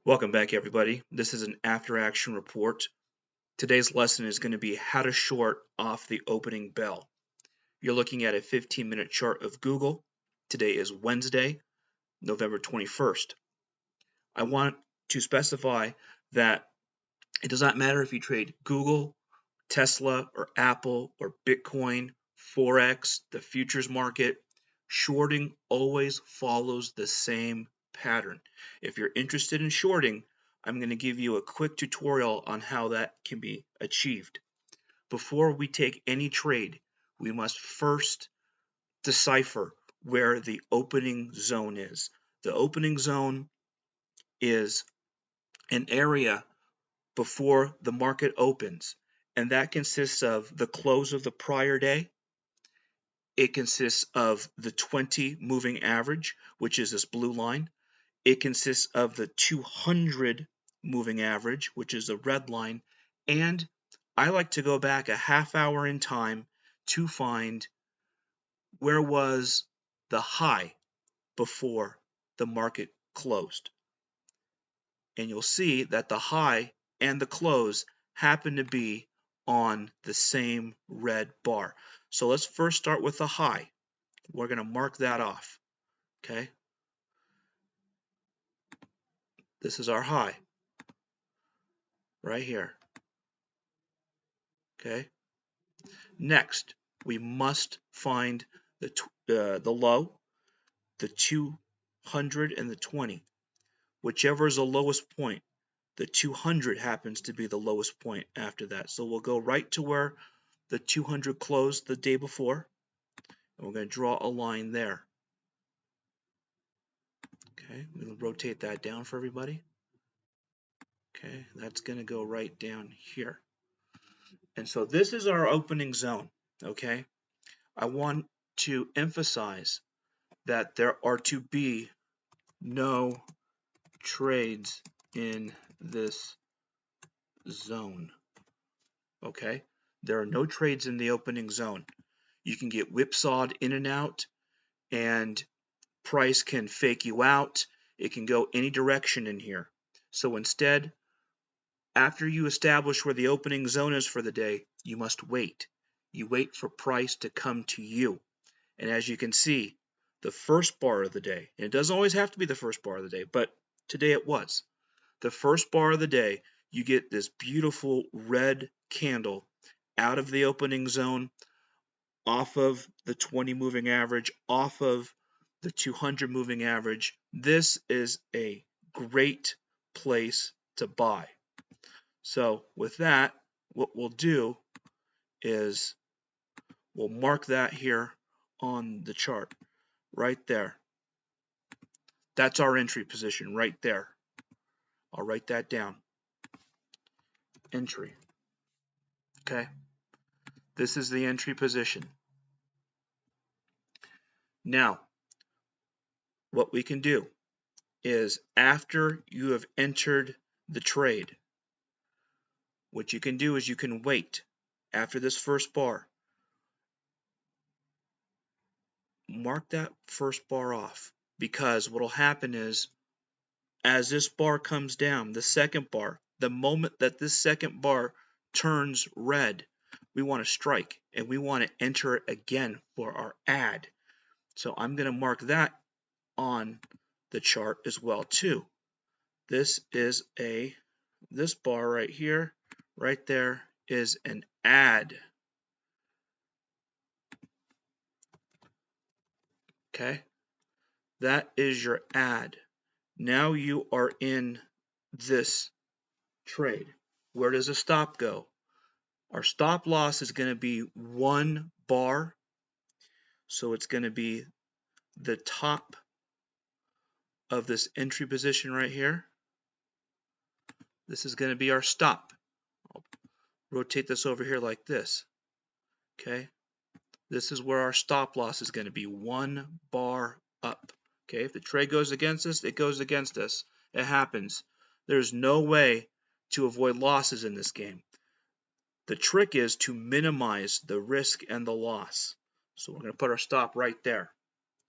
Welcome back, everybody. This is an after action report. Today's lesson is going to be how to short off the opening bell. You're looking at a 15-minute chart of Google. Today is Wednesday, November 21st. I want to specify that it does not matter if you trade Google, Tesla, or Apple, or Bitcoin, Forex, the futures market. Shorting always follows the same pattern. If you're interested in shorting, I'm going to give you a quick tutorial on how that can be achieved. Before we take any trade, we must first decipher where the opening zone is. The opening zone is an area before the market opens, and that consists of the close of the prior day. It consists of the 20 moving average, which is this blue line. It consists of the 200 moving average, which is the red line. And I like to go back a half hour in time to find where was the high before the market closed. And you'll see that the high and the close happen to be on the same red bar. So let's first start with the high. We're going to mark that off. Okay. This is our high right here. Okay. Next, we must find the low, the 200 and the 20. Whichever is the lowest point, the 200 happens to be the lowest point after that. So we'll go right to where the 200 closed the day before, and we're going to draw a line there. Okay, we'll rotate that down for everybody. Okay, that's going to go right down here. And so this is our opening zone. Okay, I want to emphasize that there are to be no trades in this zone. Okay, there are no trades in the opening zone. You can get whipsawed in and out, and price can fake you out. It can go any direction in here. So instead, after you establish where the opening zone is for the day, you must wait. You wait for price to come to you. And as you can see, the first bar of the day, and it doesn't always have to be the first bar of the day, but today it was. The first bar of the day, you get this beautiful red candle out of the opening zone, off of the 20 moving average, off of the 200 moving average. This is a great place to buy. So with that, what we'll do is we'll mark that here on the chart right there. That's our entry position right there. I'll write that down. Entry. Okay. This is the entry position. Now, what we can do is after you have entered the trade, what you can do is you can wait after this first bar. Mark that first bar off, because what will happen is as this bar comes down, the second bar, the moment that this second bar turns red, we want to strike and we want to enter it again for our add. So I'm going to mark that on the chart as well too. This is this bar right here, right there is an add. Okay, that is your add. Now you are in this trade. Where does the stop go? Our stop loss is going to be 1 bar. So it's going to be the top of this entry position right here. This is going to be our stop. I'll rotate this over here like this. Okay. This is where our stop loss is going to be, 1 bar up. Okay. If the trade goes against us, it goes against us. It happens. There's no way to avoid losses in this game. The trick is to minimize the risk and the loss. So we're going to put our stop right there.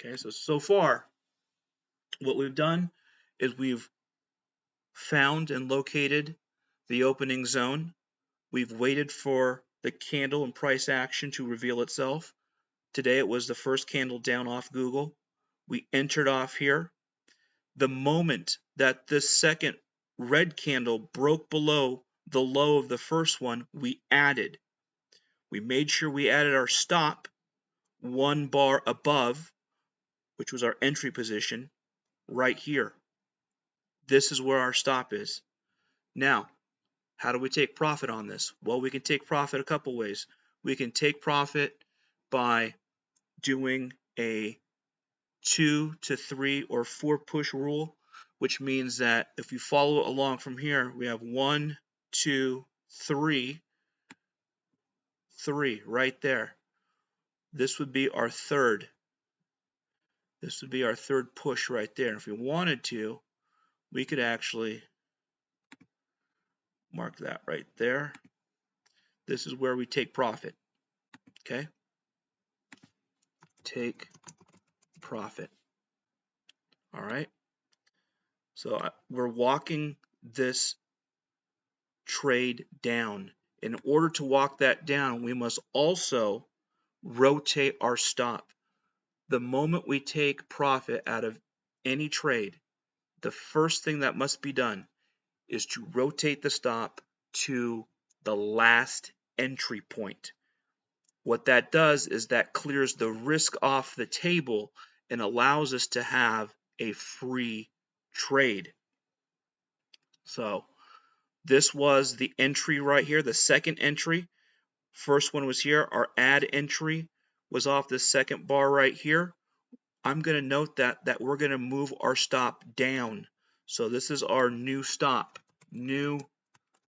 Okay, so far, what we've done is we've found and located the opening zone. We've waited for the candle and price action to reveal itself. Today it was the first candle down off Google. We entered off here. The moment that this second red candle broke below the low of the first one, we added. We made sure we added our stop one bar above, which was our entry position, right here. This is where our stop is. Now, how do we take profit on this? Well, we can take profit a couple ways. We can take profit by doing a 2 to 3 or 4 push rule, which means that if you follow along from here, we have 1, 2, 3 right there. This would be our third. This would be our third push right there. If we wanted to, we could actually mark that right there. This is where we take profit. Okay? Take profit. All right? So we're walking this trade down. In order to walk that down, we must also rotate our stop. The moment we take profit out of any trade, the first thing that must be done is to rotate the stop to the last entry point. What that does is that clears the risk off the table and allows us to have a free trade. So this was the entry right here, the second entry. First one was here. Our add entry was off the second bar right here. I'm going to note that we're going to move our stop down. So this is our new stop. New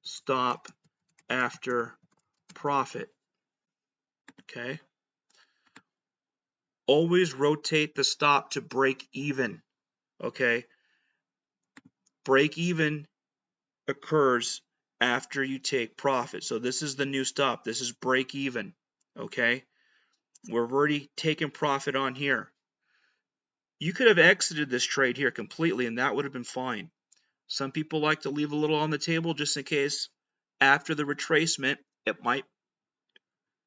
stop after profit. Okay. Always rotate the stop to break even. Okay. Break even occurs after you take profit. So this is the new stop. This is break even. Okay. We're already taking profit on here. You could have exited this trade here completely and that would have been fine. Some people like to leave a little on the table just in case after the retracement it might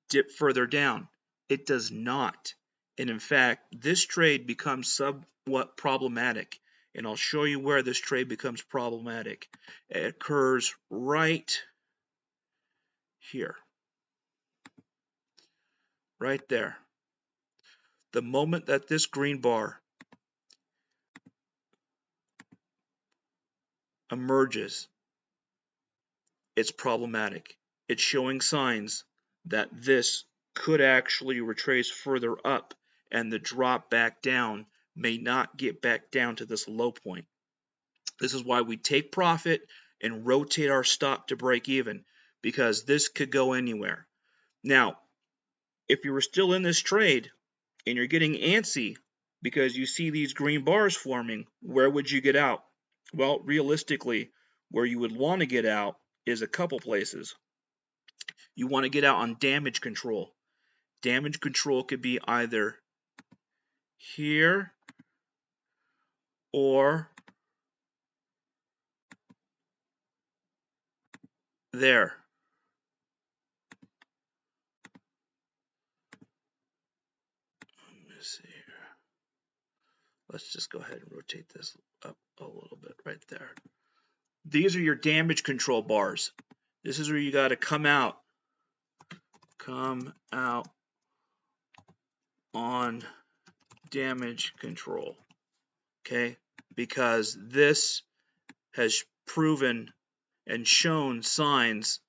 dip further down. It does not. And in fact, this trade becomes somewhat problematic. And I'll show you where this trade becomes problematic. It occurs right here. Right there. The moment that this green bar emerges, it's problematic. It's showing signs that this could actually retrace further up and the drop back down may not get back down to this low point. This is why we take profit and rotate our stop to break even, because this could go anywhere. Now, if you were still in this trade and you're getting antsy because you see these green bars forming, where would you get out? Well, realistically, where you would want to get out is a couple places. You want to get out on damage control. Damage control could be either here or there. Let me see here. Let's just go ahead and rotate this up a little bit right there. These are your damage control bars. This is where you got to come out. Come out on damage control. Okay? Because this has proven and shown signs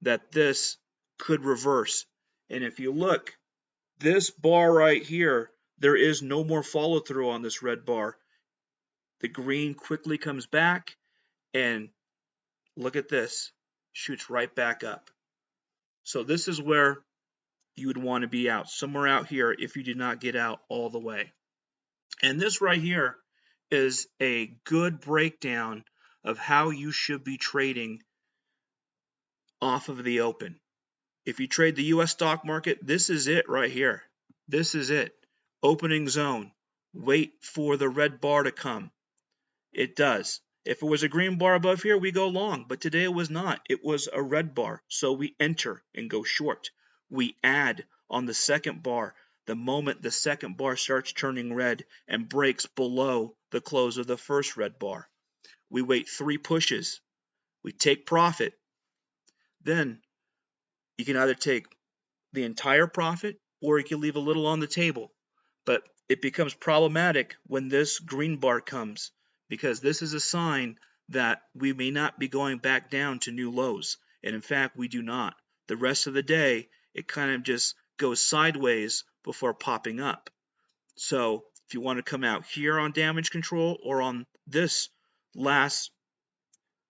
that this could reverse. And if you look, this bar right here, there is no more follow through on this red bar. The green quickly comes back and look at this, shoots right back up. So this is where you would want to be out, somewhere out here if you did not get out all the way. And this right here is a good breakdown of how you should be trading off of the open. If you trade the US stock market, this is it right here. This is it. Opening zone. Wait for the red bar to come. It does. If it was a green bar above here, we go long, but today it was not. It was a red bar, so we enter and go short. We add on the second bar the moment the second bar starts turning red and breaks below the close of the first red bar. We wait 3 pushes. We take profit. Then you can either take the entire profit or you can leave a little on the table. But it becomes problematic when this green bar comes, because this is a sign that we may not be going back down to new lows. And in fact, we do not. The rest of the day, it kind of just goes sideways before popping up. So if you want to come out here on damage control or on this last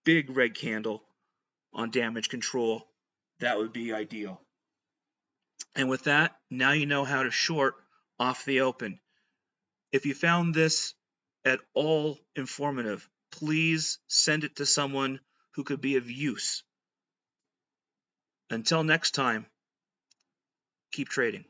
big red candle on damage control, that would be ideal. And with that, now you know how to short off the open. If you found this at all informative, please send it to someone who could be of use. Until next time, keep trading.